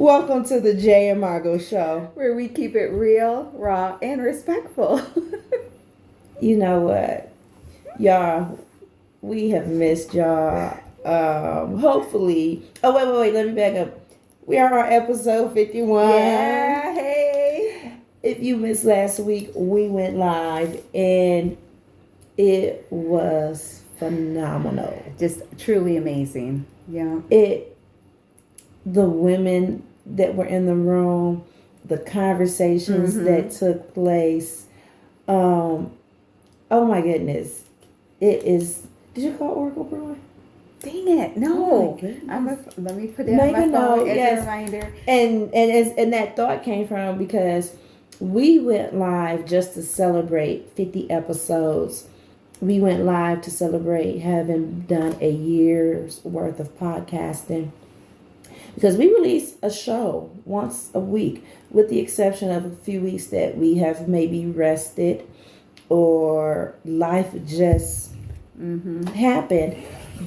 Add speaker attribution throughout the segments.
Speaker 1: Welcome to the Jay and Margot Show.
Speaker 2: Where we keep it real, raw, and respectful.
Speaker 1: You know what? Y'all, we have missed y'all. Hopefully. Oh, wait. Let me back up. We are on episode 51.
Speaker 2: Yeah, hey.
Speaker 1: If you missed last week, we went live and it was phenomenal.
Speaker 2: Just truly amazing. Yeah.
Speaker 1: The women that were in the room, the conversations that took place. Oh my goodness. It is. Did you call Oracle Brewing?
Speaker 2: Dang it. No. Let me put it on my phone as a reminder.
Speaker 1: And that thought came from because we went live just to celebrate 50 episodes. We went live to celebrate having done a year's worth of podcasting. Because we release a show once a week, with the exception of a few weeks that we have maybe rested or life just happened.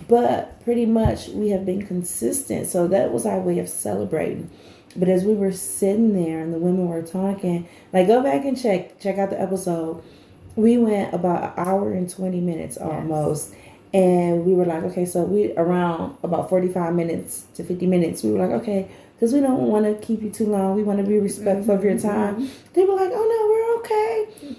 Speaker 1: But pretty much we have been consistent. So that was our way of celebrating. But as we were sitting there and the women were talking, like go back and check out the episode. We went about an hour and 20 minutes almost. Yes. And we were like, okay, so we around about 45 minutes to 50 minutes. We were like, okay, because we don't want to keep you too long. We want to be respectful of your time. They were like, oh, no, we're okay.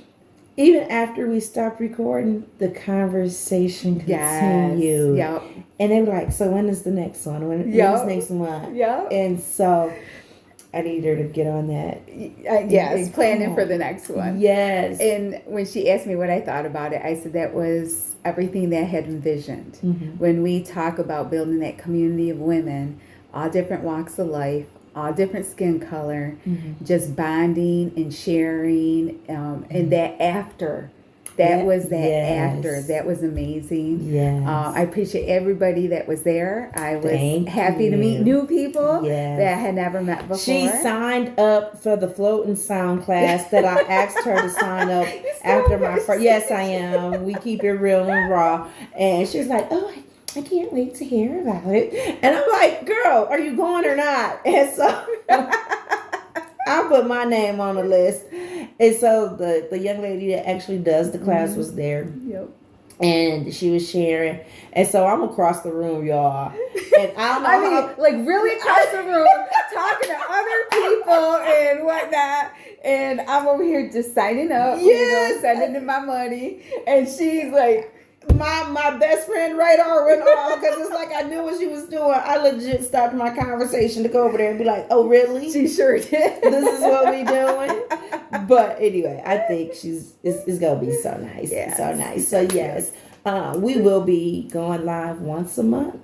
Speaker 1: Even after we stopped recording, the conversation continued.
Speaker 2: Yep.
Speaker 1: And they were like, so when is the next one? When is the next one?
Speaker 2: Yeah.
Speaker 1: And so I need her to get on that.
Speaker 2: Yes, planning for the next one.
Speaker 1: Yes.
Speaker 2: And when she asked me what I thought about it, I said that was everything that I had envisioned. When we talk about building that community of women, all different walks of life, all different skin color, just bonding and sharing, and that after. That was after. That was amazing.
Speaker 1: Yes.
Speaker 2: I appreciate everybody that was there. I was happy to meet new people that I had never met before.
Speaker 1: She signed up for the float and sound class that I asked her to sign up after my first. Yes, I am. We keep it real and raw. And she was like, oh, I can't wait to hear about it. And I'm like, girl, are you going or not? And so I put my name on the list. And so the young lady that actually does the class was there.
Speaker 2: Yep.
Speaker 1: And she was sharing. And so I'm across the room, y'all. And
Speaker 2: I mean, like really across the room, talking to other people and whatnot. And I'm over here just signing up, sending in my money. And she's like,
Speaker 1: my best friend radar went off because it's like I knew what she was doing. I legit stopped my conversation to go over there and be like, oh, really?
Speaker 2: She sure did.
Speaker 1: This is what we doing? But anyway, I think it's going to be so nice.
Speaker 2: Yes.
Speaker 1: So nice. So yes, we will be going live once a month,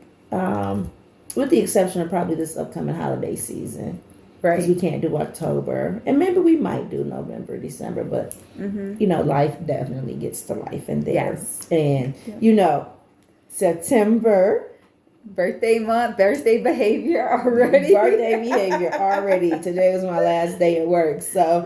Speaker 1: with the exception of probably this upcoming holiday season.
Speaker 2: Right.
Speaker 1: Because we can't do October. And maybe we might do November, December. But, life definitely gets to life in there.
Speaker 2: Yes.
Speaker 1: And, September.
Speaker 2: Birthday month, birthday behavior already.
Speaker 1: Birthday behavior already. Today was my last day at work. So,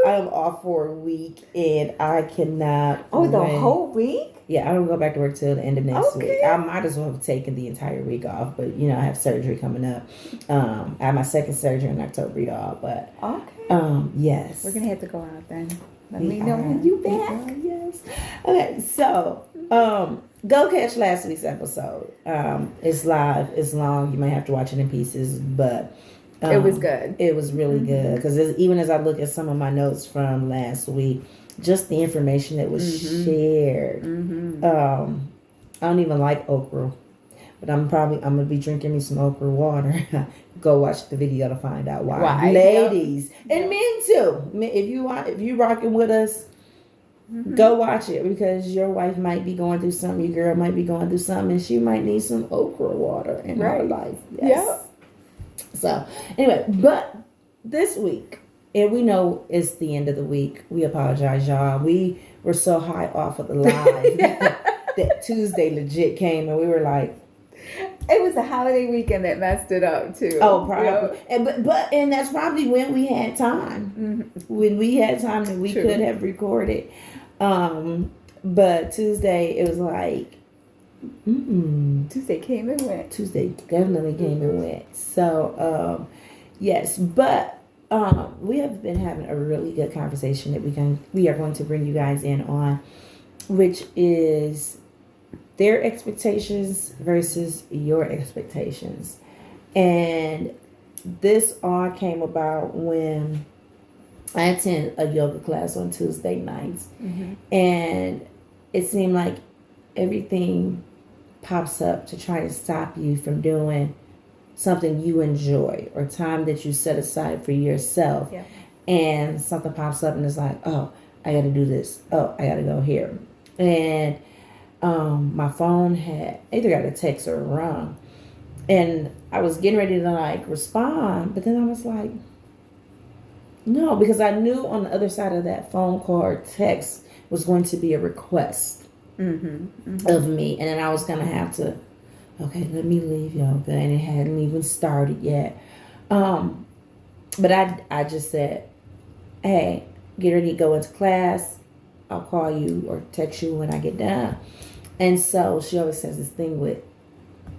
Speaker 1: I'm off for a week. And I cannot.
Speaker 2: Oh, the whole week?
Speaker 1: Yeah, I don't go back to work till the end of next week. I might as well have taken the entire week off, but I have surgery coming up. I have my second surgery in October, y'all. But yes,
Speaker 2: we're gonna have to go out then. Let me know when you back.
Speaker 1: Yes. Okay, so go catch last week's episode. It's live. It's long. You might have to watch it in pieces, but
Speaker 2: it was good.
Speaker 1: It was really good because even as I look at some of my notes from last week. Just the information that was shared. I don't even like okra, but I'm gonna be drinking me some okra water. Go watch the video to find out why. Ladies and men too. If you rocking with us, go watch it because your wife might be going through something. Your girl might be going through something, and she might need some okra water in her life. Yes. So anyway, but this week. And we know it's the end of the week. We apologize, y'all. We were so high off of the live that Tuesday legit came and we were like...
Speaker 2: It was a holiday weekend that messed it up, too.
Speaker 1: Oh, probably. And that's probably when we had time. When we had time that we could have recorded. But Tuesday, it was like...
Speaker 2: Tuesday came and went.
Speaker 1: Tuesday definitely came and went. So... Yes, but we have been having a really good conversation that we are going to bring you guys in on, which is their expectations versus your expectations. And this all came about when I attend a yoga class on Tuesday nights. And it seemed like everything pops up to try to stop you from doing something you enjoy or time that you set aside for yourself.
Speaker 2: Yeah.
Speaker 1: And something pops up and it's like, oh, I got to do this. Oh, I got to go here. And my phone had either got a text or a rung. And I was getting ready to like respond, but then I was like, no, because I knew on the other side of that phone call or text was going to be a request of me. And then I was going to have to, okay, let me leave yoga. And it hadn't even started yet. But I just said, hey, get ready to go into class. I'll call you or text you when I get done. And so she always says this thing with,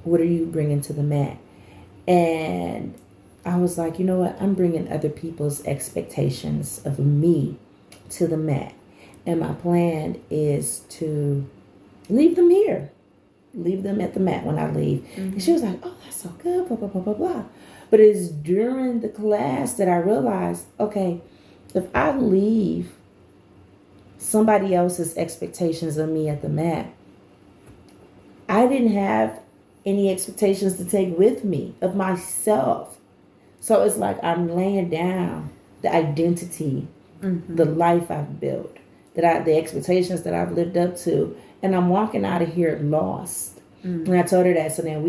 Speaker 1: what are you bringing to the mat? And I was like, you know what? I'm bringing other people's expectations of me to the mat. And my plan is to leave them here. Leave them at the mat when I leave. And she was like, oh, that's so good, blah, blah, blah, blah, blah. But it's during the class that I realized, okay, if I leave somebody else's expectations of me at the mat, I didn't have any expectations to take with me of myself. So it's like I'm laying down the identity, the life I've built, the expectations that I've lived up to, and I'm walking out of here lost. And I told her that. So then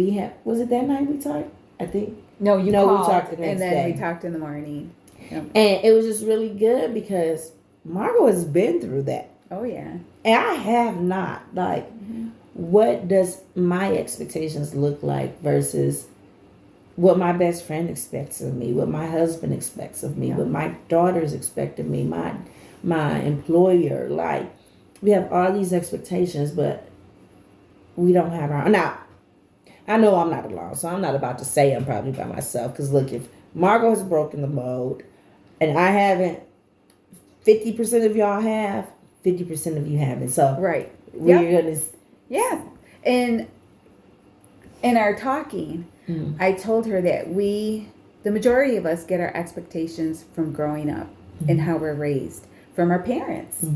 Speaker 1: was it that night we talked? I think.
Speaker 2: No,
Speaker 1: called, we talked the next
Speaker 2: and then
Speaker 1: day.
Speaker 2: we talked in the morning. Yep.
Speaker 1: And it was just really good because Margot has been through that.
Speaker 2: Oh yeah.
Speaker 1: And I have not. Like, what does my expectations look like versus what my best friend expects of me, what my husband expects of me, what my daughters expect of me, my employer. Like, we have all these expectations, but we don't have our... Now, I know I'm not alone, so I'm not about to say I'm probably by myself. Because look, if Margot has broken the mold and I haven't, 50% of y'all have, 50% of you haven't. So
Speaker 2: right,
Speaker 1: we're gonna...
Speaker 2: Yeah. And in our talking, I told her that the majority of us get our expectations from growing up and how we're raised, from our parents.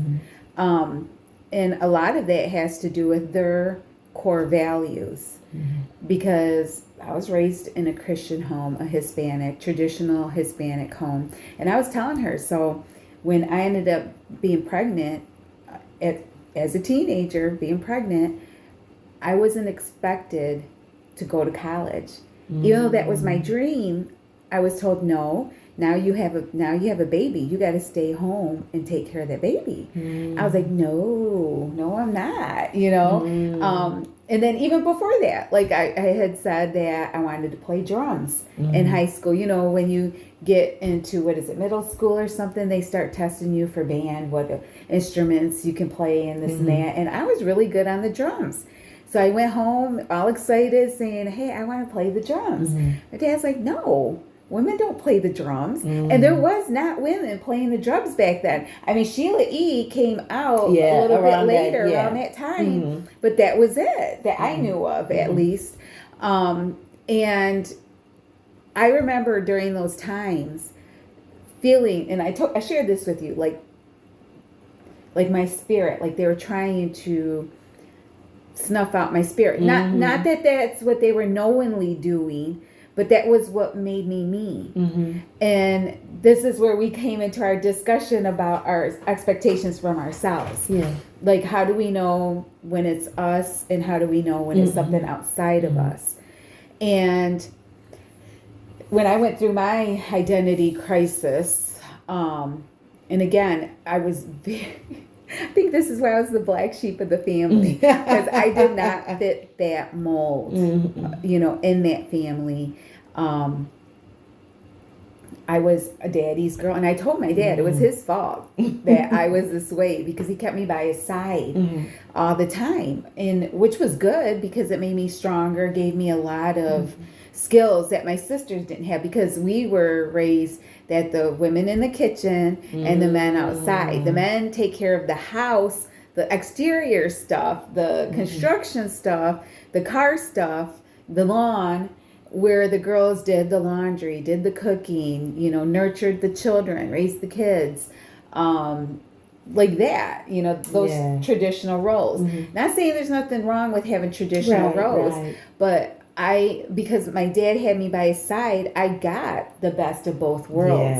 Speaker 2: And a lot of that has to do with their core values. Because I was raised in a Christian home, a traditional Hispanic home. And I was telling her, so when I ended up being pregnant, as a teenager, being pregnant, I wasn't expected to go to college. Even though that was my dream, I was told, no, now you have a baby. You got to stay home and take care of that baby. I was like, no, I'm not, and then even before that, like I had said that I wanted to play drums in high school. When you get into, middle school or something, they start testing you for band, what instruments you can play and this and that. And I was really good on the drums. So I went home all excited saying, hey, I want to play the drums. My dad's like, no, women don't play the drums. And there was not women playing the drums back then. I mean, Sheila E. came out a little bit later around that time. But that was it that I knew of, at least. And I remember during those times feeling, and I shared this with you, like my spirit, like they were trying to snuff out my spirit. Not that that's what they were knowingly doing, but that was what made me me. And this is where we came into our discussion about our expectations from ourselves. Like, how do we know when it's us, and how do we know when it's something outside of us? And when I went through my identity crisis, and again, I was I think this is why I was the black sheep of the family, because I did not fit that mold, in that family. I was a daddy's girl, and I told my dad it was his fault that I was this way, because he kept me by his side all the time, and which was good because it made me stronger, gave me a lot of skills that my sisters didn't have, because we were raised that the women in the kitchen and the men outside. The men take care of the house, the exterior stuff, the construction stuff, the car stuff, the lawn, where the girls did the laundry, did the cooking, you know, nurtured the children, raised the kids, like that, you know, those traditional roles. Not saying there's nothing wrong with having traditional roles, but because my dad had me by his side, I got the best of both worlds.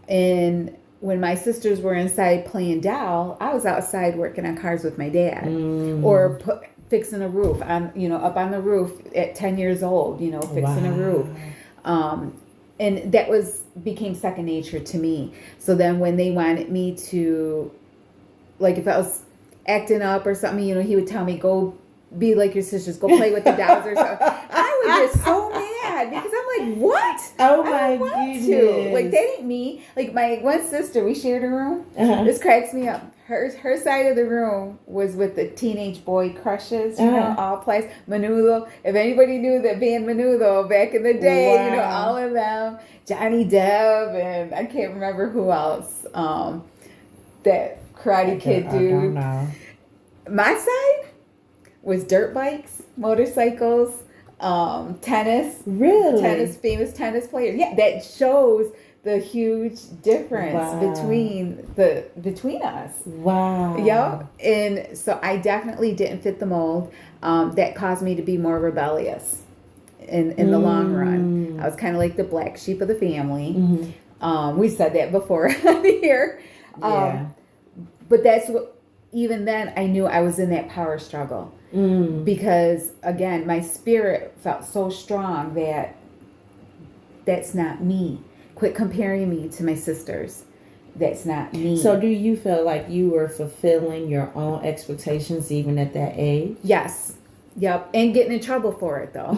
Speaker 2: And when my sisters were inside playing doll, I was outside working on cars with my dad, or fixing a roof. I'm, you know, up on the roof at 10 years old, you know, fixing a roof. And that became second nature to me. So then when they wanted me to, like, if I was acting up or something, you know, he would tell me, go be like your sisters, go play with the dolls or something. I would get so mad because I'm like, what?
Speaker 1: Oh my goodness.
Speaker 2: Like, that ain't me. Like, my one sister, we shared a room. This cracks me up. Her side of the room was with the teenage boy crushes, you know, all plays. Menudo. If anybody knew that band Menudo back in the day, you know, all of them. Johnny Depp, and I can't remember who else. That Karate Kid dude.
Speaker 1: I don't know.
Speaker 2: My side was dirt bikes, motorcycles, tennis.
Speaker 1: Really?
Speaker 2: Famous tennis players. Yeah, that shows the huge difference between us.
Speaker 1: Wow.
Speaker 2: Yeah. And so I definitely didn't fit the mold. That caused me to be more rebellious in the long run. I was kind of like the black sheep of the family. We said that before here. But that's what, even then, I knew I was in that power struggle. Because, again, my spirit felt so strong that that's not me. Quit comparing me to my sisters. That's not me.
Speaker 1: So do you feel like you were fulfilling your own expectations even at that age?
Speaker 2: Yes. Yep. And getting in trouble for it, though.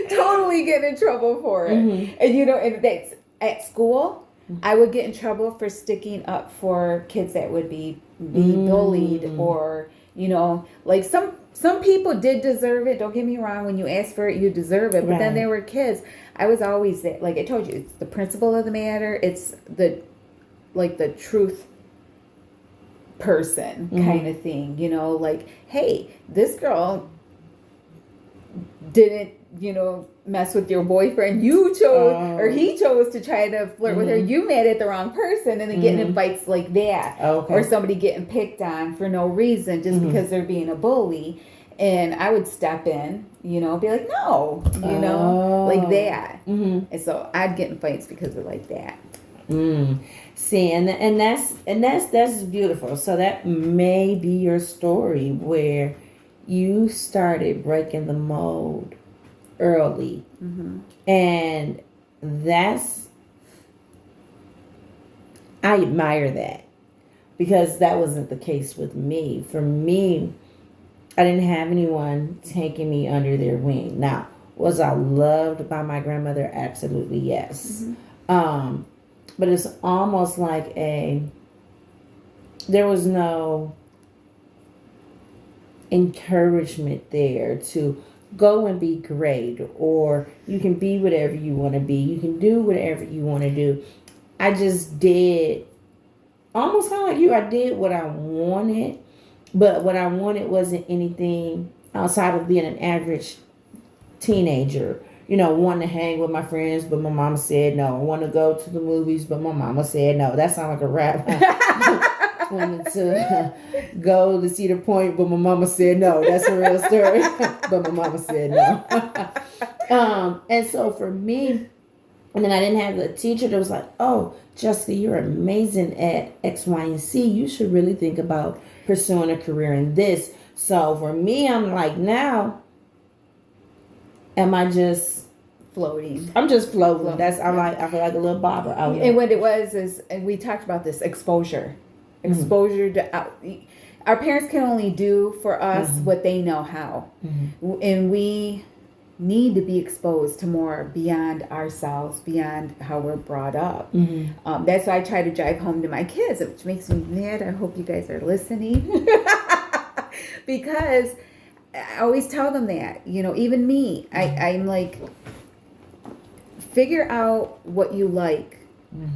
Speaker 2: Totally getting in trouble for it. And, you know, and that's at school. I would get in trouble for sticking up for kids that would be bullied, or, you know, like some people did deserve it. Don't get me wrong. When you ask for it, you deserve it. But then there were kids. I was always that, like I told you, it's the principle of the matter. It's the truth person kind of thing, you know, like, hey, this girl didn't, you know, mess with your boyfriend. You chose, or he chose to try to flirt with her. You mad at the wrong person, and then getting in fights like that. Or somebody getting picked on for no reason just because they're being a bully. And I would step in, you know, be like, no, you know, like that. And so I'd get in fights because of like that.
Speaker 1: See, and that's beautiful. So that may be your story where you started breaking the mold early. And I admire that, because that wasn't the case with me. For me, I didn't have anyone taking me under their wing. Now, was I loved by my grandmother? Absolutely, yes. But it's almost like there was no encouragement there to go and be great, or you can be whatever you want to be. You can do whatever you want to do. I just did, almost kind of like you, I did what I wanted, but what I wanted wasn't anything outside of being an average teenager. You know, wanting to hang with my friends, but my mama said no. I want to go to the movies, but my mama said no. That sounds like a rap. Wanted to go to Cedar Point, but my mama said no. That's a real story. But my mama said no. And so for me, and then I didn't have the teacher that was like, oh, Jessica, you're amazing at X, Y, and Z. You should really think about pursuing a career in this. So for me, I'm like, now, am I just
Speaker 2: floating?
Speaker 1: I'm just floating. I feel like a little bobber out there.
Speaker 2: And what it was is, and we talked about this, exposure to our parents can only do for us what they know how, and we need to be exposed to more beyond ourselves, beyond how we're brought up. That's why I try to drive home to my kids, which makes me mad. I hope you guys are listening. Because I always tell them that, even me, I'm like, figure out what you like.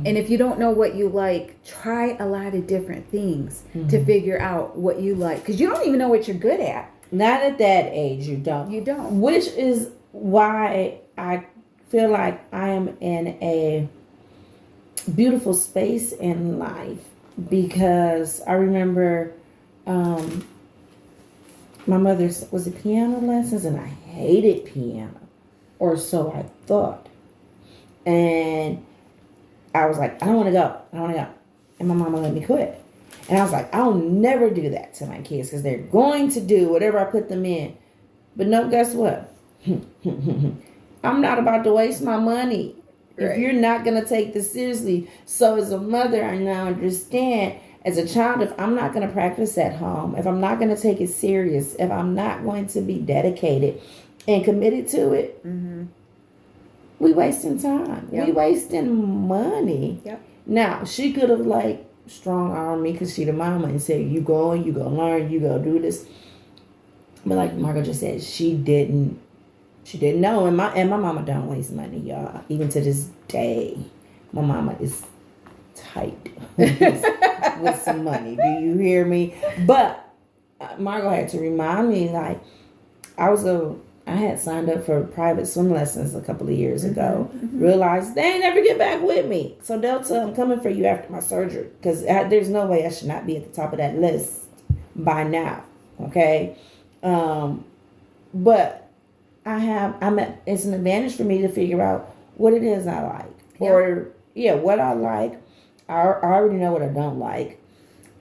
Speaker 2: And if you don't know what you like, try a lot of different things to figure out what you like. Because you don't even know what you're good at.
Speaker 1: Not at that age, you don't.
Speaker 2: You don't.
Speaker 1: Which is why I feel like I am in a beautiful space in life. Because I remember my mother was it piano lessons, and I hated piano. Or so I thought. And I was like, I don't want to go. And my mama let me quit. And I was like, I'll never do that to my kids because they're going to do whatever I put them in. But no, guess what? I'm not about to waste my money if you're not going to take this seriously. So as a mother, I now understand, as a child, if I'm not going to practice at home, if I'm not going to take it serious, if I'm not going to be dedicated and committed to it, we wasting time. We wasting money. Now, she could have strong armed me because she the mama and said, you going, you gonna learn, you gonna do this. But like Margo just said, she didn't know. And my mama don't waste money, y'all. Even to this day, my mama is tight with some money. Do you hear me? But Margo had to remind me, I had signed up for private swim lessons a couple of years ago. Realized they ain't never get back with me. So Delta, I'm coming for you after my surgery. Because there's no way I should not be at the top of that list by now. Okay? But it's an advantage for me to figure out what it is I like. Or, what I like. I already know what I don't like.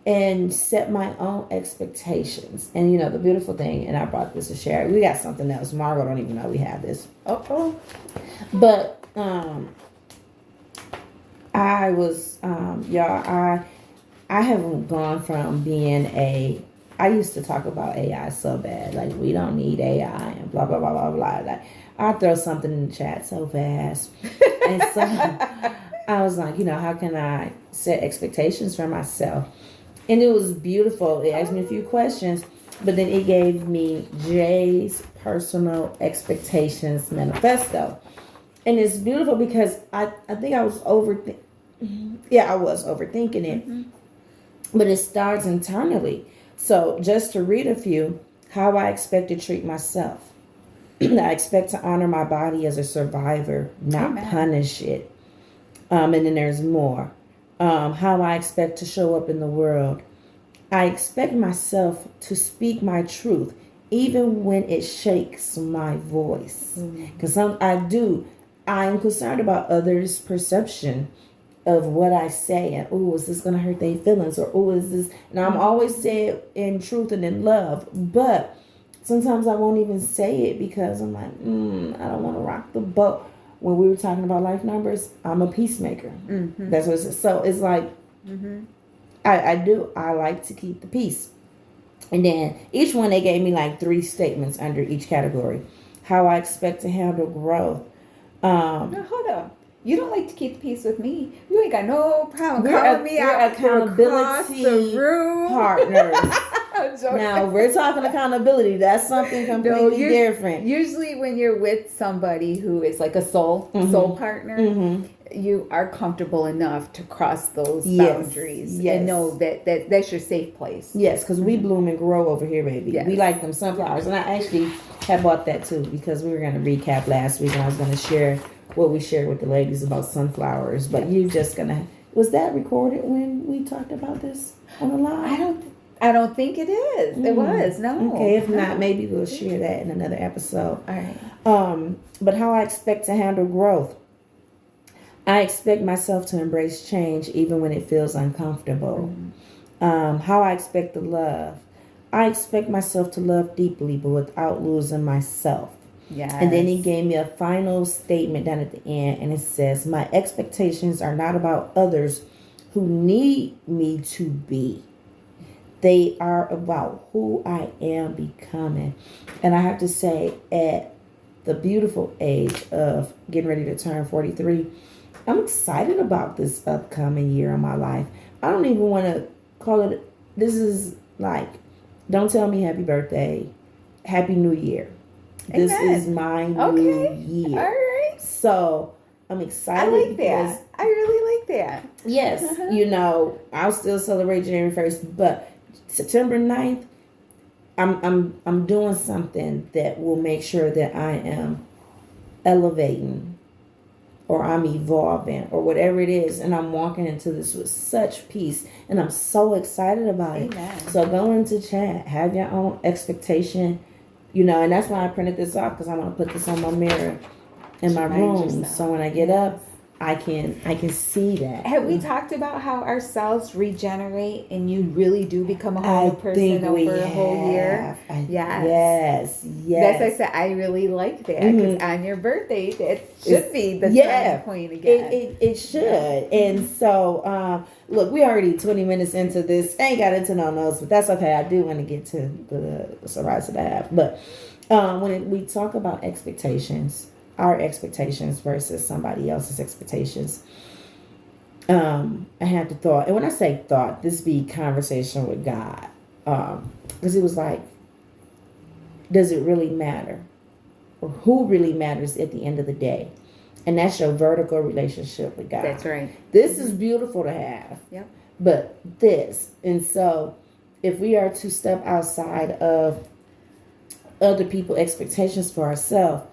Speaker 1: And set my own expectations. And the beautiful thing, and I brought this to share. We got something else. Margo don't even know we have this. But I was I have gone from being I used to talk about AI so bad. Like, we don't need AI and blah blah blah blah blah. Like, I throw something in the chat so fast. And so I was like, how can I set expectations for myself? And it was beautiful. It asked me a few questions, but then it gave me Jay's personal expectations manifesto. And it's beautiful because I think I was overthinking it. But it starts internally. So just to read a few, how I expect to treat myself. I expect to honor my body as a survivor, not punish it. And then there's more. How I expect to show up in the world. I expect myself to speak my truth, even when it shakes my voice. Because I'm concerned about others' perception of what I say. And, is this going to hurt their feelings? Or, is this... And I'm always saying in truth and in love. But sometimes I won't even say it because I'm like, I don't want to rock the boat. When we were talking about life numbers, I'm a peacemaker. That's what it says. So it's like, I like to keep the peace. And then each one, they gave me 3 statements under each category. How I expect to handle growth.
Speaker 2: No, hold on. You don't like to keep the peace with me. You ain't got no problem calling me out.
Speaker 1: Accountability partners. Now, we're talking accountability. That's something completely different.
Speaker 2: Usually when you're with somebody who is like a soul partner, you are comfortable enough to cross those boundaries and know that that's your safe place.
Speaker 1: Yes, because we bloom and grow over here, baby. Yes. We like them sunflowers. And I actually had bought that too because we were going to recap last week and I was going to share what we shared with the ladies about sunflowers. But you're just going to... Was that recorded when we talked about this on the live?
Speaker 2: I don't think it is. It was. No.
Speaker 1: Okay, if not, maybe we'll share that in another episode.
Speaker 2: All right.
Speaker 1: But how I expect to handle growth. I expect myself to embrace change even when it feels uncomfortable. How I expect to love. I expect myself to love deeply, but without losing myself.
Speaker 2: Yes.
Speaker 1: And then he gave me a final statement down at the end, and it says, my expectations are not about others who need me to be. They are about who I am becoming. And I have to say, at the beautiful age of getting ready to turn 43, I'm excited about this upcoming year of my life. I don't even want to call it, this is like, don't tell me happy birthday Happy New Year. This
Speaker 2: Amen.
Speaker 1: is my new
Speaker 2: Okay.
Speaker 1: year.
Speaker 2: All right.
Speaker 1: So I'm
Speaker 2: I
Speaker 1: excited
Speaker 2: like
Speaker 1: because
Speaker 2: that. I really like that.
Speaker 1: yes, I'll still celebrate January 1st, but September 9th, I'm doing something that will make sure that I am elevating or I'm evolving or whatever it is, and I'm walking into this with such peace, and I'm so excited about it.
Speaker 2: Amen.
Speaker 1: So go into chat, have your own expectation, and that's why I printed this off, because I want to put this on my mirror in my
Speaker 2: Remind
Speaker 1: room,
Speaker 2: yourself.
Speaker 1: so when I get up, I can see that.
Speaker 2: Have we talked about how our cells regenerate and you really do become a whole
Speaker 1: I
Speaker 2: new person
Speaker 1: think we
Speaker 2: over a whole year?
Speaker 1: have.
Speaker 2: Yes.
Speaker 1: Yes.
Speaker 2: That's I said. I really like that because on your birthday, that should be the
Speaker 1: yeah.
Speaker 2: turning point again.
Speaker 1: It should. And so, look, we already 20 minutes into this. I ain't got into no notes, but that's okay. I do want to get to the surprise that I have. But when we talk about expectations, our expectations versus somebody else's expectations, I had the thought, and when I say thought, this be conversation with God, because it was like, does it really matter, or who really matters at the end of the day? And that's your vertical relationship with God.
Speaker 2: That's right.
Speaker 1: This is beautiful to have.
Speaker 2: Yep.
Speaker 1: But this, and so if we are to step outside of other people's expectations for ourselves,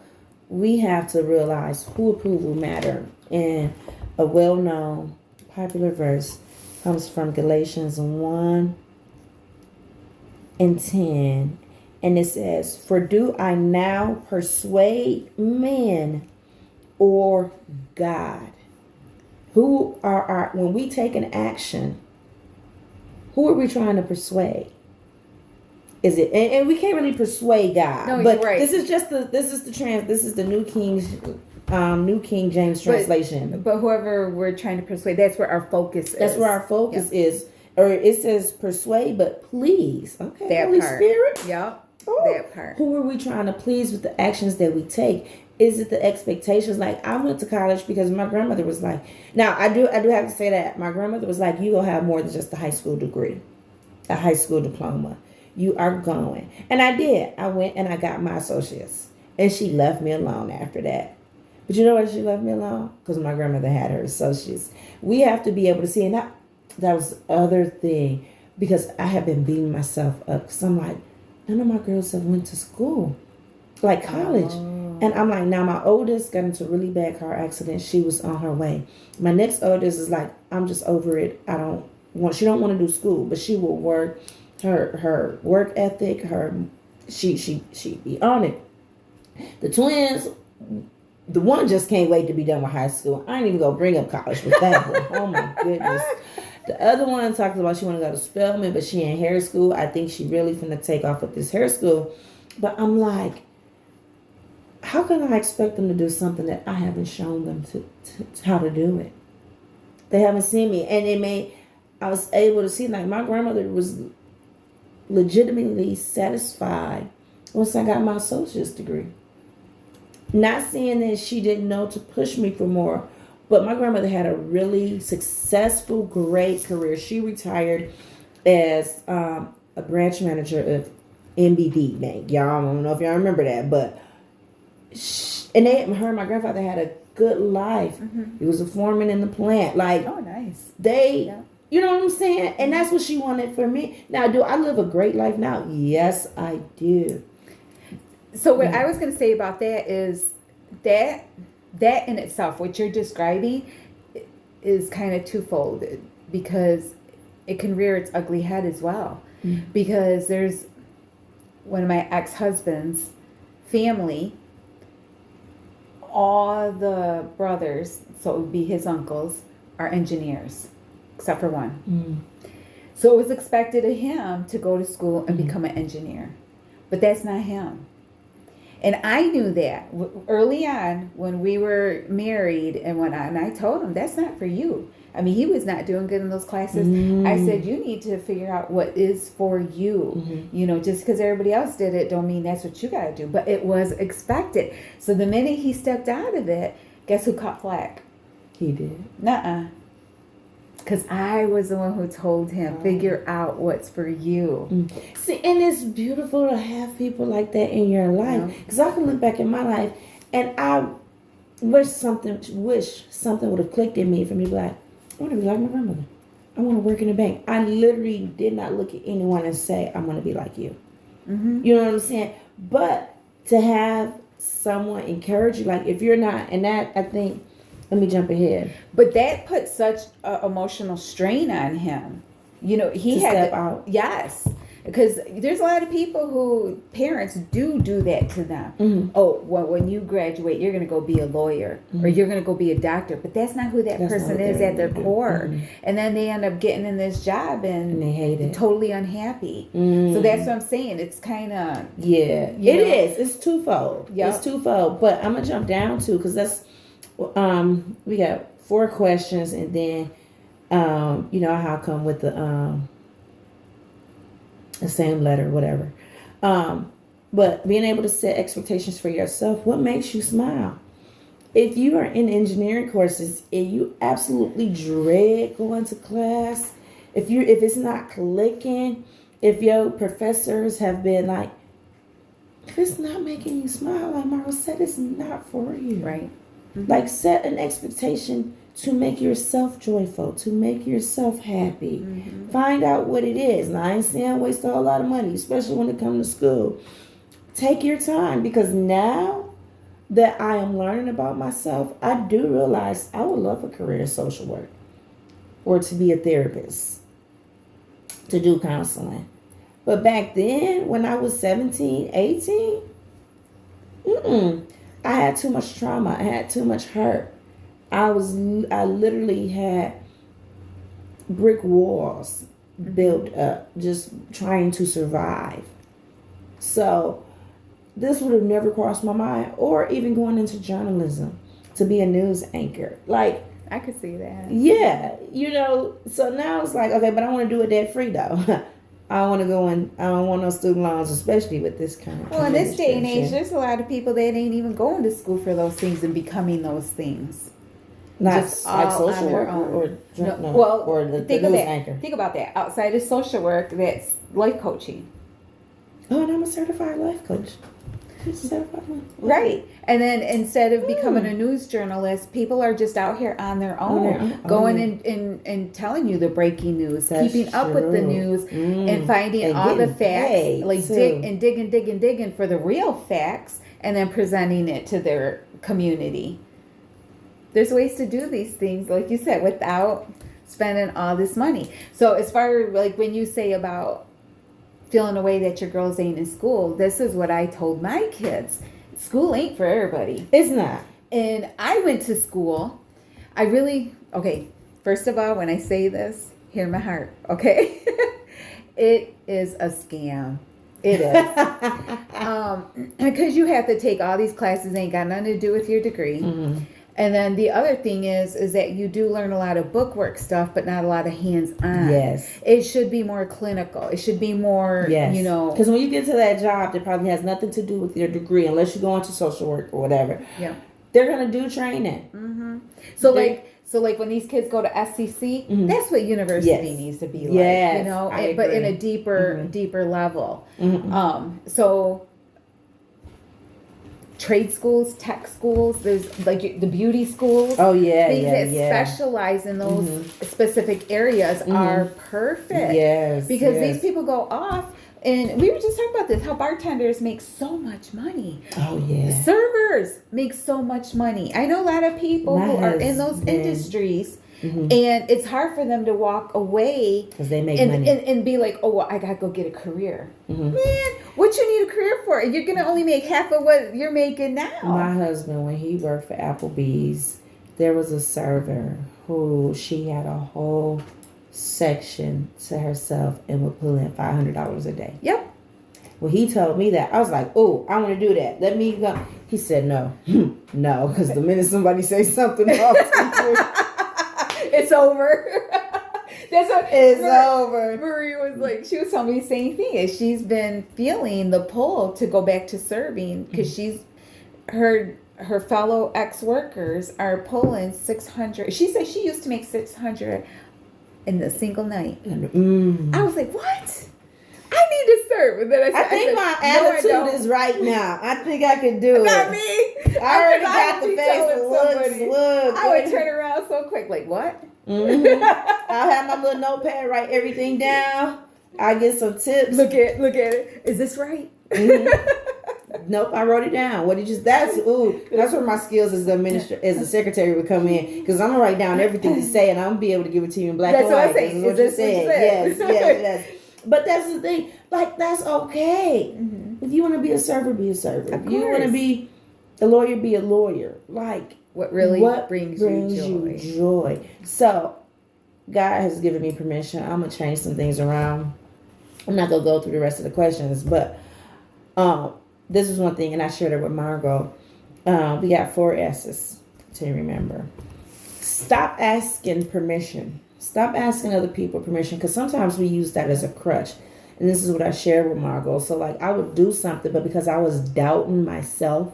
Speaker 1: we have to realize who approval matter. And a well-known popular verse comes from Galatians 1:10, and it says, "For do I now persuade men or God?" Who are when we take an action, who are we trying to persuade? Is it, and we can't really persuade God.
Speaker 2: No,
Speaker 1: but
Speaker 2: you're right.
Speaker 1: This is the New King James translation.
Speaker 2: But whoever we're trying to persuade, that's where our focus is.
Speaker 1: That's where our focus is. Or it says persuade, but please. Okay,
Speaker 2: That
Speaker 1: Holy
Speaker 2: part.
Speaker 1: Spirit.
Speaker 2: Yep.
Speaker 1: Oh,
Speaker 2: That part.
Speaker 1: Who are we trying to please with the actions that we take? Is it the expectations? Like, I went to college because my grandmother was like, now I do have to say that my grandmother was like, you gonna have more than just a high school degree, a high school diploma. You are going. And I did. I went and I got my associates. And she left me alone after that. But you know why she left me alone? Because my grandmother had her associates. We have to be able to see. And that was the other thing. Because I have been beating myself up. Because I'm like, none of my girls have went to school. Like college.
Speaker 2: Oh.
Speaker 1: And I'm like, now my oldest got into a really bad car accident. She was on her way. My next oldest is like, I'm just over it. She don't want to do school. But she will work. Her work ethic, she be on it. The twins, the one just can't wait to be done with high school. I ain't even gonna bring up college with that one. Oh my goodness. The other one talks about she want to go to Spelman, but she in hair school. I think she really finna take off with this hair school. But I'm like, how can I expect them to do something that I haven't shown them to how to do it? They haven't seen me, and I was able to see, like, my grandmother was legitimately satisfied once I got my associate's degree. Not saying that she didn't know to push me for more, but my grandmother had a really successful, great career. She retired as a branch manager of MBD Bank. Y'all, I don't know if y'all remember that, but her and my grandfather had a good life.
Speaker 2: Mm-hmm.
Speaker 1: He was a foreman in the plant. Like,
Speaker 2: oh, nice.
Speaker 1: Yeah. You know what I'm saying? And that's what she wanted for me. Now, do I live a great life now? Yes, I do.
Speaker 2: So what I was going to say about that is that in itself, what you're describing, is kind of twofold, because it can rear its ugly head as well. Mm-hmm. Because there's one of my ex-husband's family, all the brothers, so it would be his uncles, are engineers. Except for one. Mm. So it was expected of him to go to school and become an engineer. But that's not him. And I knew that early on when we were married and whatnot. And I told him, that's not for you. I mean, he was not doing good in those classes. Mm. I said, you need to figure out what is for you. Mm-hmm. You know, just because everybody else did it don't mean that's what you got to do. But it was expected. So the minute he stepped out of it, guess who caught flack?
Speaker 1: He did.
Speaker 2: Nuh-uh. Because I was the one who told him, figure out what's for you.
Speaker 1: See, and it's beautiful to have people like that in your life. Because I can look back in my life, and I wish something would have clicked in me for me to be like, I want to be like my grandmother. I want to work in a bank. I literally did not look at anyone and say, I want to be like you. You know what I'm saying? But to have someone encourage you, like if you're not, and that, I think, let me jump ahead.
Speaker 2: But that put such emotional strain on him. You know, he had
Speaker 1: step out.
Speaker 2: Yes. Because there's a lot of people who, parents do that to them. Oh, well, when you graduate, you're going to go be a lawyer or you're going to go be a doctor. But that's not who that person is at their core. And then they end up getting in this job and
Speaker 1: they hate it.
Speaker 2: Totally unhappy. So that's what I'm saying. It's kind of...
Speaker 1: Yeah, it is. It's twofold.
Speaker 2: Yep.
Speaker 1: It's twofold. But I'm going to jump down to, because that's, we got 4 questions, and then, you know how I come with the same letter, whatever. But being able to set expectations for yourself, what makes you smile? If you are in engineering courses and you absolutely dread going to class, if it's not clicking, if your professors have been like, if it's not making you smile, like Margo said, it's not for you.
Speaker 2: Right.
Speaker 1: Like, set an expectation to make yourself joyful, to make yourself happy. Find out what it is. Now, I ain't saying waste a whole lot of money, especially when it comes to school. Take your time, because now that I am learning about myself, I do realize I would love a career in social work, or to be a therapist, to do counseling. But back then, when I was 17, 18, I had too much trauma. I had too much hurt. I literally had brick walls built up just trying to survive. So this would have never crossed my mind, or even going into journalism to be a news anchor. Like,
Speaker 2: I could see that.
Speaker 1: Yeah, you know, so now it's like, okay, but I want to do it debt free though. I want to go in. I don't want no student loans, especially with this kind of.
Speaker 2: Well, in this day and age, there's a lot of people that ain't even going to school for those things and becoming those things.
Speaker 1: Not
Speaker 2: just
Speaker 1: like
Speaker 2: all
Speaker 1: social
Speaker 2: on their
Speaker 1: work
Speaker 2: own.
Speaker 1: or the
Speaker 2: think
Speaker 1: news
Speaker 2: of that.
Speaker 1: anchor.
Speaker 2: Think about that. Outside of social work, that's life coaching.
Speaker 1: Oh, and I'm a certified life coach.
Speaker 2: Right. And then instead of becoming a news journalist, people are just out here on their own, going and telling you the breaking news, keeping up with the news, and finding all the facts, like digging for the real facts, and then presenting it to their community. There's ways to do these things, like you said, without spending all this money. So as far as like when you say about feeling a way that your girls ain't in school, this is what I told my kids. School ain't for everybody.
Speaker 1: It's not.
Speaker 2: And I went to school. First of all, when I say this, hear my heart, okay? It is a scam. It is. Because you have to take all these classes, ain't got nothing to do with your degree. And then the other thing is that you do learn a lot of bookwork stuff, but not a lot of hands-on.
Speaker 1: Yes.
Speaker 2: It should be more clinical. It should be more, you know.
Speaker 1: Because when you get to that job that probably has nothing to do with your degree, unless you go into social work or whatever.
Speaker 2: Yeah.
Speaker 1: They're going to do training.
Speaker 2: So like when these kids go to SCC, that's what university needs to be like, you know, but in a deeper level. So trade schools, tech schools, there's like the beauty schools.
Speaker 1: Oh yeah,
Speaker 2: things that specialize in those specific areas are perfect.
Speaker 1: Yes,
Speaker 2: because these people go off, and we were just talking about this, how bartenders make so much money.
Speaker 1: Oh yeah,
Speaker 2: servers make so much money. I know a lot of people who are in those industries. And it's hard for them to walk away
Speaker 1: because they make
Speaker 2: money
Speaker 1: and
Speaker 2: be like, oh, well, I gotta go get a career. Man, what you need a career for? You're gonna only make half of what you're making now.
Speaker 1: My husband, when he worked for Applebee's, there was a server who she had a whole section to herself and would pull in $500 a day.
Speaker 2: Yep.
Speaker 1: When he told me that, I was like, oh, I want to do that. Let me go. He said no. No, because the minute somebody says something off
Speaker 2: it's over.
Speaker 1: It's over.
Speaker 2: Marie was like, she was telling me the same thing. Is she's been feeling the pull to go back to serving because her fellow ex-workers are pulling $600. She said she used to make $600 in a single night.
Speaker 1: And,
Speaker 2: I was like, what? I need to serve. And then I said,
Speaker 1: I think my
Speaker 2: "No, I
Speaker 1: attitude
Speaker 2: don't."
Speaker 1: is right now. I think I can do
Speaker 2: Not
Speaker 1: it.
Speaker 2: me.
Speaker 1: I already
Speaker 2: Because
Speaker 1: got
Speaker 2: would
Speaker 1: the
Speaker 2: be
Speaker 1: face.
Speaker 2: telling
Speaker 1: Look.
Speaker 2: I would turn around so quick, like, what?
Speaker 1: I'll have my little notepad, write everything down. I get some tips.
Speaker 2: Look at it. Is this right?
Speaker 1: Nope, I wrote it down. What did you? That's where my skills as a secretary would come in, because I'm gonna write down everything you say, and I'm gonna be able to give it to you in black
Speaker 2: That's
Speaker 1: and
Speaker 2: what
Speaker 1: white.
Speaker 2: I'm saying.
Speaker 1: This is what you said. Yes. But that's the thing. Like, that's okay. If you want to be a server, be a server. If you want to be a lawyer, be a lawyer. Like,
Speaker 2: what brings you
Speaker 1: joy. So, God has given me permission. I'm gonna change some things around. I'm not gonna go through the rest of the questions, but this is one thing, and I shared it with Margot. We got 4 S's to remember. Stop asking permission. Stop asking other people permission, because sometimes we use that as a crutch. And this is what I shared with Margot. So, like, I would do something, but because I was doubting myself,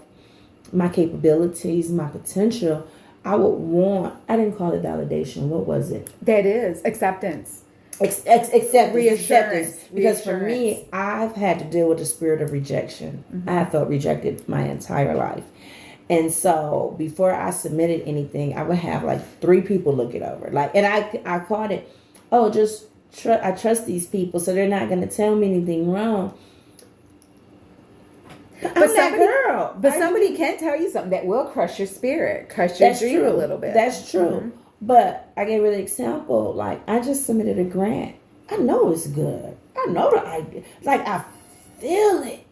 Speaker 1: my capabilities, my potential, I didn't call it validation. What was it?
Speaker 2: That is acceptance.
Speaker 1: Acceptance. Because for me, I've had to deal with the spirit of rejection. I have felt rejected my entire life. And so before I submitted anything, I would have like 3 people look it over. Like, and I called it, I trust these people, so they're not going to tell me anything wrong.
Speaker 2: But somebody can tell you something that will crush your spirit, crush your dream a little bit.
Speaker 1: That's true. But I gave her the example, like, I just submitted a grant. I know it's good. I know the idea. Like, I feel it.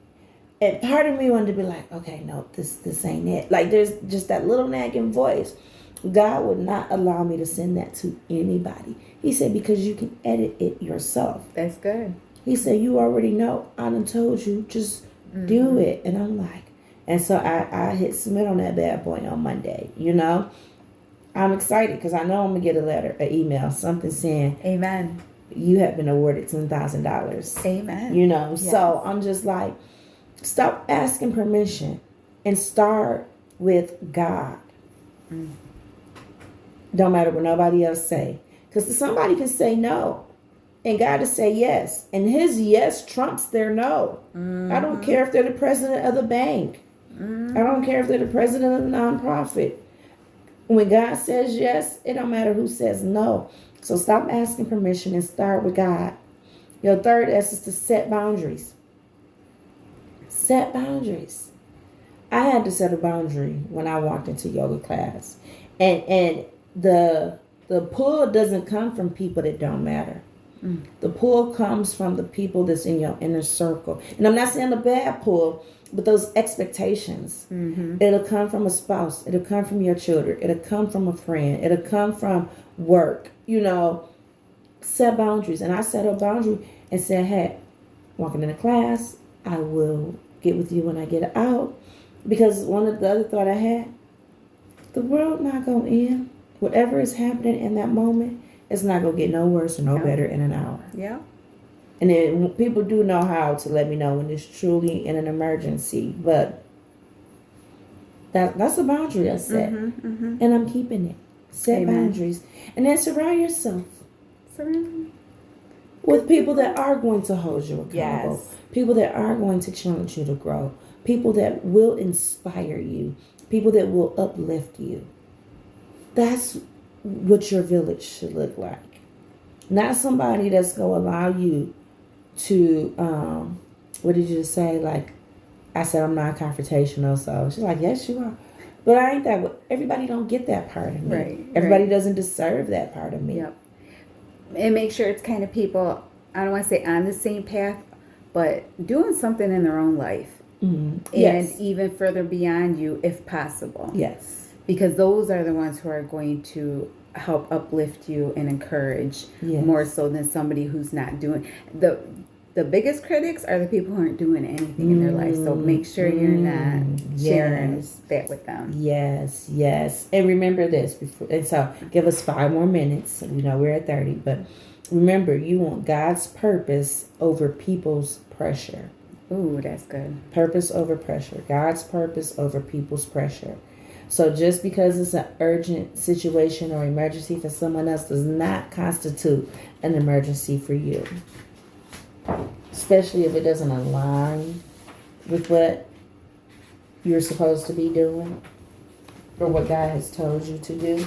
Speaker 1: And part of me wanted to be like, okay, no, this ain't it. Like, there's just that little nagging voice. God would not allow me to send that to anybody. He said, because you can edit it yourself.
Speaker 2: That's good.
Speaker 1: He said, you already know. I done told you, just do it. And I'm like, and so I hit submit on that bad boy on Monday, you know. I'm excited because I know I'm going to get a letter, an email, something saying,
Speaker 2: amen,
Speaker 1: you have been awarded $10,000.
Speaker 2: Amen.
Speaker 1: You know, yes. So I'm just like, stop asking permission and start with God. Don't matter what nobody else say. Because somebody can say no and God to say yes. And his yes trumps their no. I don't care if they're the president of the bank. I don't care if they're the president of the nonprofit. When God says yes, it don't matter who says no. So stop asking permission and start with God. Your 3rd S is to set boundaries. Set boundaries. I had to set a boundary when I walked into yoga class. And the pull doesn't come from people that don't matter. The pull comes from the people that's in your inner circle. And I'm not saying a bad pull, but those expectations. It'll come from a spouse. It'll come from your children. It'll come from a friend. It'll come from work. You know, set boundaries. And I set a boundary and said, hey, walking in a class, I will get with you when I get out. Because one of the other thought I had, the world not going to end. Whatever is happening in that moment, it's not going to get no worse or no better in an hour.
Speaker 2: Yeah.
Speaker 1: And then people do know how to let me know when it's truly in an emergency. But that's a boundary I set. And I'm keeping it. Set boundaries. And then surround yourself with people that are going to hold you accountable.
Speaker 2: Yes.
Speaker 1: People that are going to challenge you to grow. People that will inspire you. People that will uplift you. That's what your village should look like. Not somebody that's going to allow you to, what did you say? Like, I said, I'm not confrontational. So she's like, yes, you are. But I ain't that. Everybody don't get that part of me.
Speaker 2: Right.
Speaker 1: Everybody doesn't deserve that part of me.
Speaker 2: Yep. And make sure it's kind of people, I don't want to say on the same path, but doing something in their own life. And even further beyond you if possible.
Speaker 1: Yes.
Speaker 2: Because those are the ones who are going to help uplift you and encourage more so than somebody who's not doing. The biggest critics are the people who aren't doing anything in their life. So make sure you're not sharing that with them.
Speaker 1: Yes. And remember this. And so give us 5 more minutes. You know, we're at 30. But remember, you want God's purpose over people's pressure.
Speaker 2: Ooh, that's good.
Speaker 1: Purpose over pressure. God's purpose over people's pressure. So just because it's an urgent situation or emergency for someone else does not constitute an emergency for you. Especially if it doesn't align with what you're supposed to be doing or what God has told you to do.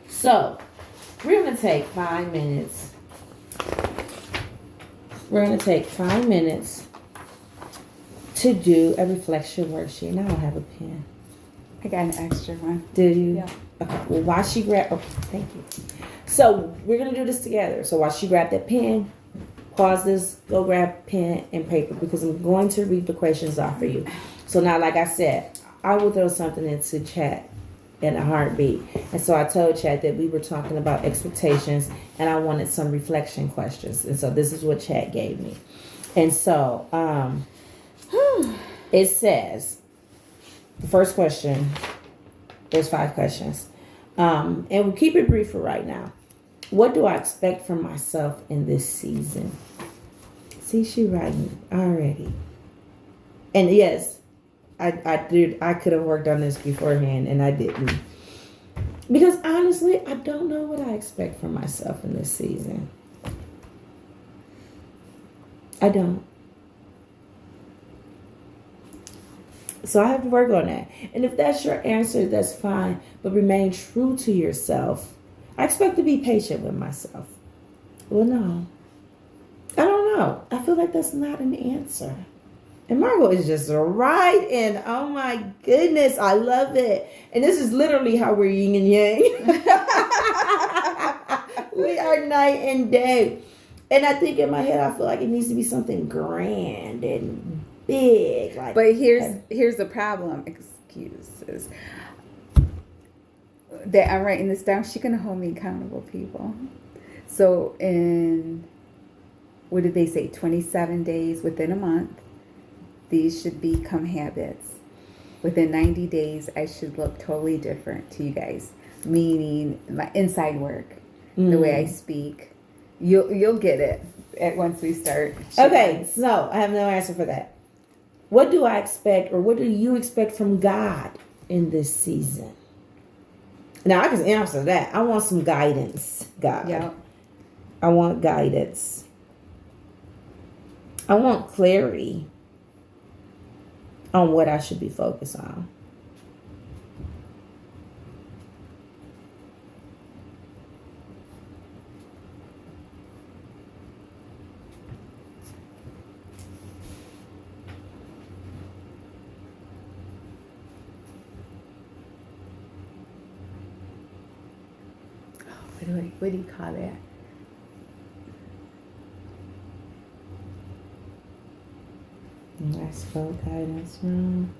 Speaker 1: So, we're going to take 5 minutes. We're going to take 5 minutes to do a reflection worksheet. And I don't have a pen.
Speaker 2: I got an extra one.
Speaker 1: Do you?
Speaker 2: Yeah.
Speaker 1: Okay. Well, while she grab, okay, thank you. So we're gonna do this together. So while she grab that pen, pause this, go grab pen and paper because I'm going to read the questions off for you. So now, like I said, I will throw something into chat in a heartbeat. And so I told chat that we were talking about expectations and I wanted some reflection questions. And so this is what chat gave me. And so it says, the first question, there's 5 questions. And we'll keep it brief for right now. What do I expect from myself in this season? See, she writing already. And yes, I could have worked on this beforehand and I didn't. Because honestly, I don't know what I expect from myself in this season. I don't. So I have to work on that. And if that's your answer, that's fine. But remain true to yourself. I expect to be patient with myself. Well, no. I don't know. I feel like that's not an answer. And Margot is just right. And oh my goodness, I love it. And this is literally how we're yin and yang. We are night and day. And I think in my head, I feel like it needs to be something grand and big. Like,
Speaker 2: but here's the problem. Excuses. That I'm writing this down. She's gonna hold me accountable, people. So in, what did they say? 27 days within a month, these should become habits. Within 90 days, I should look totally different to you guys. Meaning my inside work, the way I speak. You'll get it once we start.
Speaker 1: Okay, so I have no answer for that. What do I expect, or what do you expect from God in this season? Now, I can answer that. I want some guidance, God.
Speaker 2: Yeah.
Speaker 1: I want guidance. I want clarity on what I should be focused on.
Speaker 2: What do you call that?
Speaker 1: I spell guidance wrong.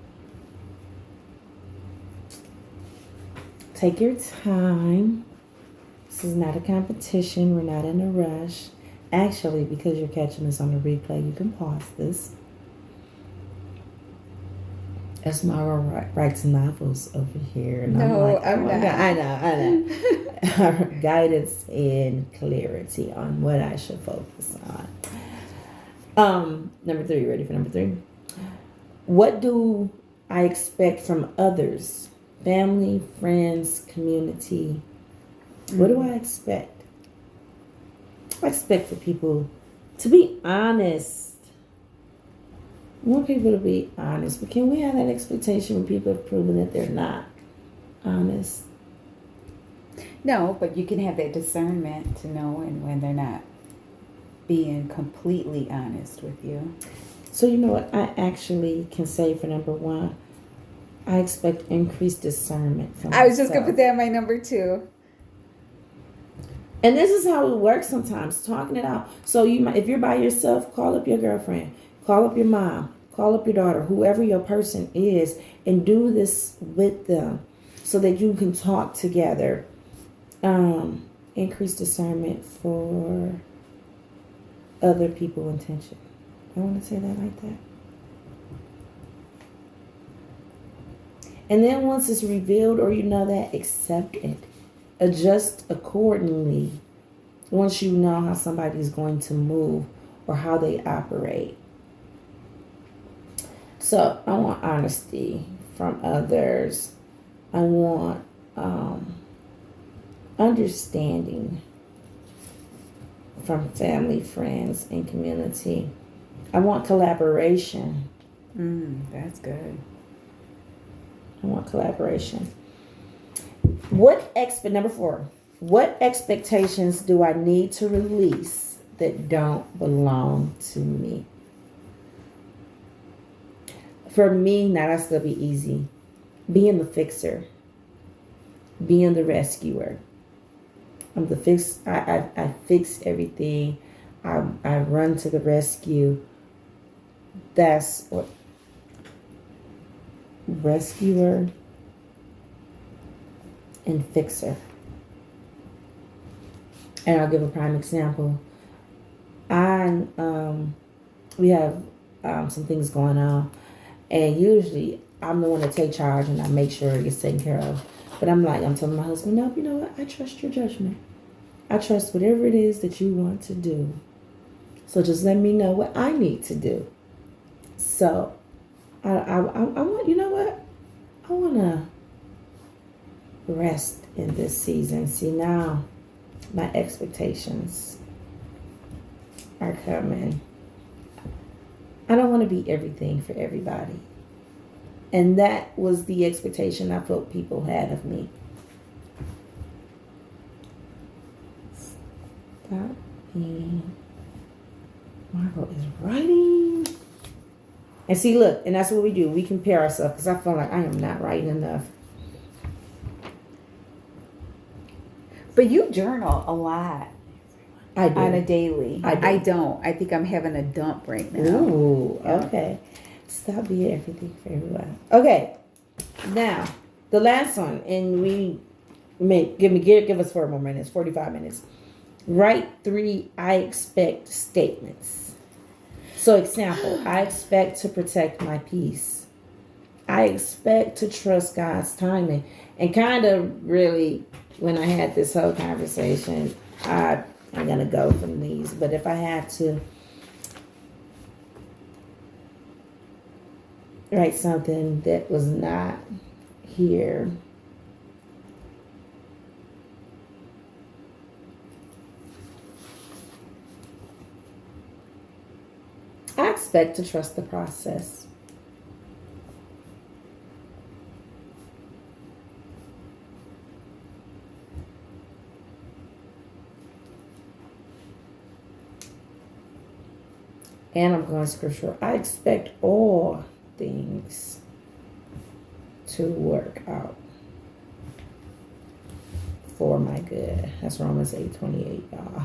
Speaker 1: Take your time. This is not a competition. We're not in a rush. Actually, because you're catching this on the replay, you can pause this. As Margo writes novels over here. And
Speaker 2: No,
Speaker 1: I'm like,
Speaker 2: I'm not.
Speaker 1: I know. Guidance and clarity on what I should focus on. Number 3, ready for number 3? What do I expect from others? Family, friends, community. What do I expect? I expect for people to be honest. I want people to be honest, but can we have that expectation when people have proven that they're not honest?
Speaker 2: No, but you can have that discernment to know when they're not being completely honest with you.
Speaker 1: So you know what I actually can say for number 1? I expect increased discernment from
Speaker 2: I was just going
Speaker 1: myself.
Speaker 2: to put that in my number 2.
Speaker 1: And this is how it works sometimes, talking it out. So if you're by yourself, call up your girlfriend, call up your mom, call up your daughter, whoever your person is, and do this with them so that you can talk together. Increase discernment for other people's intention. I want to say that like that. And then once it's revealed or you know that, accept it. Adjust accordingly once you know how somebody's going to move or how they operate. So I want honesty from others. I want understanding from family, friends, and community. I want collaboration.
Speaker 2: That's good.
Speaker 1: I want collaboration. Number 4. What expectations do I need to release that don't belong to me? For me, now that's gonna be easy. Being the fixer, being the rescuer. I'm the fix. I fix everything. I run to the rescue. That's what rescuer and fixer. And I'll give a prime example. We have some things going on, and usually I'm the one to take charge and I make sure it gets taken care of. But I'm telling my husband, no, you know what? I trust your judgment. I trust whatever it is that you want to do. So just let me know what I need to do. So I want, you know what? I want to rest in this season. See, now my expectations are coming. I don't want to be everything for everybody. And that was the expectation I felt people had of me. Stop being. Margot is writing. And see, look, and that's what we do. We compare ourselves because I feel like I am not writing enough.
Speaker 2: But you journal a lot.
Speaker 1: I do.
Speaker 2: On a daily.
Speaker 1: I
Speaker 2: don't. I think I'm having a dump right now.
Speaker 1: Ooh, okay. Stop being everything for everyone. Okay. Now, the last one, and give us 4 more minutes, 45 minutes. Write 3 I expect statements. So, example, I expect to protect my peace. I expect to trust God's timing. And kind of really, when I had this whole conversation, I'm going to go from these. But if I had to write something that was not here. I expect to trust the process. And I'm going scriptural. I expect all things to work out for my good. That's Romans 8:28, y'all.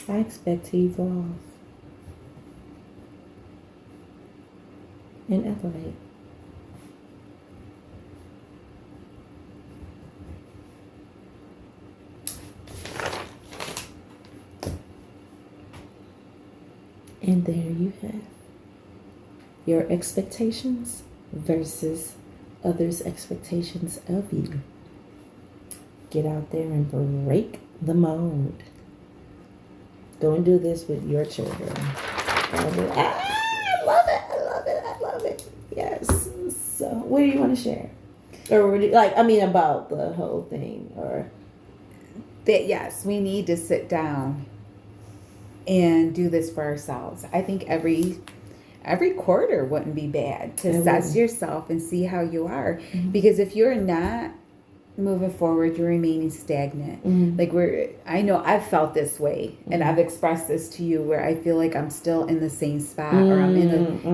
Speaker 1: I expect to evolve and elevate. And there you have your expectations versus others' expectations of you. Get out there and break the mold. Go and do this with your children. I love it. I love it. I love it. Yes. So, what do you want to share? Or about the whole thing, or
Speaker 2: that yes, we need to sit down and do this for ourselves. I think every quarter wouldn't be bad to assess yourself and see how you are. Mm-hmm. Because if you're not moving forward, you're remaining stagnant. Mm-hmm. I know I've felt this way, mm-hmm. and I've expressed this to you, where I feel like I'm still in the same spot, mm-hmm. or I'm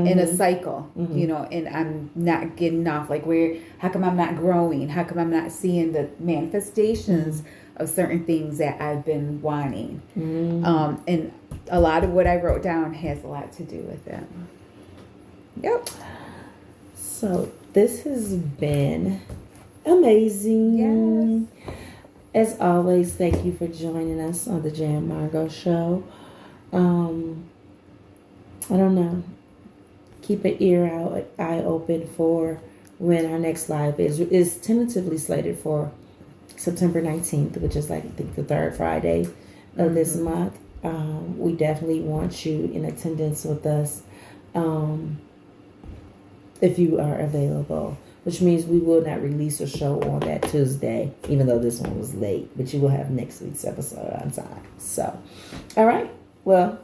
Speaker 2: in a cycle, mm-hmm. And I'm not getting off. How come I'm not growing? How come I'm not seeing the manifestations mm-hmm. of certain things that I've been wanting? Mm-hmm. And a lot of what I wrote down has a lot to do with it. Yep.
Speaker 1: So this has been amazing. Yes. As always, thank you for joining us on the Jan Margot Show. I don't know. Keep an eye open for when our next live is tentatively slated for September 19th, which is I think the third Friday of this month. We definitely want you in attendance with us if you are available, which means we will not release a show on that Tuesday, even though this one was late, but you will have next week's episode on time. So, all right. Well,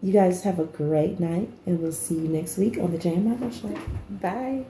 Speaker 1: you guys have a great night, and we'll see you next week on the Jay and Michael Show.
Speaker 2: Bye.